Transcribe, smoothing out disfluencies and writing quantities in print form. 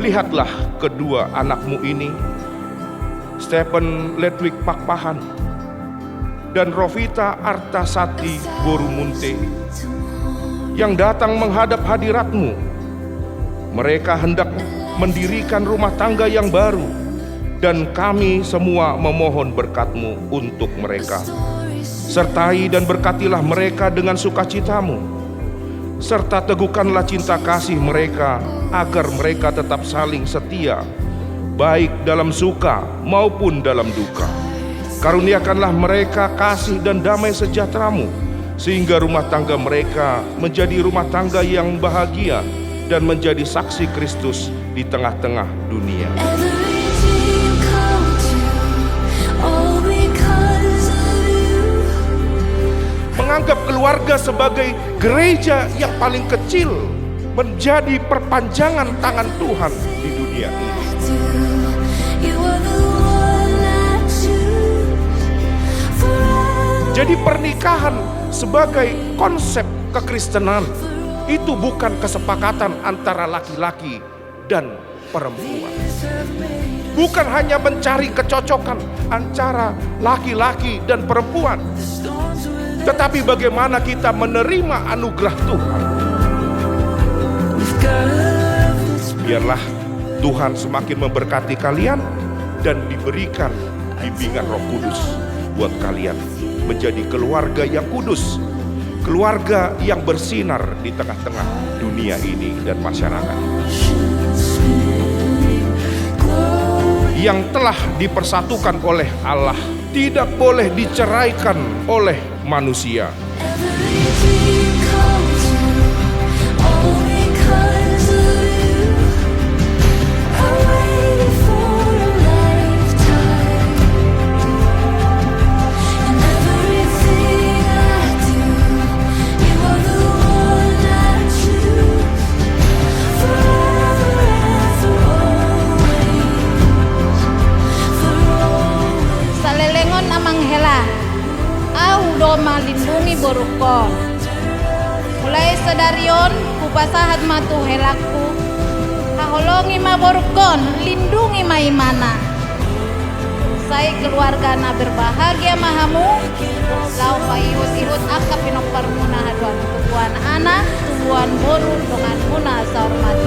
Lihatlah kedua anakmu ini, Stephen Ledwig Pakpahan dan Rovita Artasati Borumunte, yang datang menghadap hadiratmu. Mereka hendak mendirikan rumah tangga yang baru, dan kami semua memohon berkat-Mu untuk mereka. Sertai dan berkatilah mereka dengan sukacitamu, serta teguhkanlah cinta kasih mereka agar mereka tetap saling setia, baik dalam suka maupun dalam duka. Karuniakanlah mereka kasih dan damai sejahtera-Mu, sehingga rumah tangga mereka menjadi rumah tangga yang bahagia dan menjadi saksi Kristus di tengah-tengah dunia. Menganggap keluarga sebagai gereja yang paling kecil menjadi perpanjangan tangan Tuhan di dunia ini. Jadi pernikahan sebagai konsep kekristenan itu bukan kesepakatan antara laki-laki dan perempuan. Bukan hanya mencari kecocokan antara laki-laki dan perempuan, tetapi bagaimana kita menerima anugerah Tuhan. Biarlah Tuhan semakin memberkati kalian dan diberikan bimbingan Roh Kudus buat kalian menjadi keluarga yang kudus, keluarga yang bersinar di tengah-tengah dunia ini dan masyarakat, yang telah dipersatukan oleh Allah, tidak boleh diceraikan oleh manusia. Malindungi borukon, mulai sedarion kupasahat matu helaku, kaholongi ma borukon, lindungi ma imana. Saya keluarga na berbahagia mahamu, lau paihut-ihut akap pinok parmuna haduan tubuhan anak, tubuhan boru dengan muna saurmat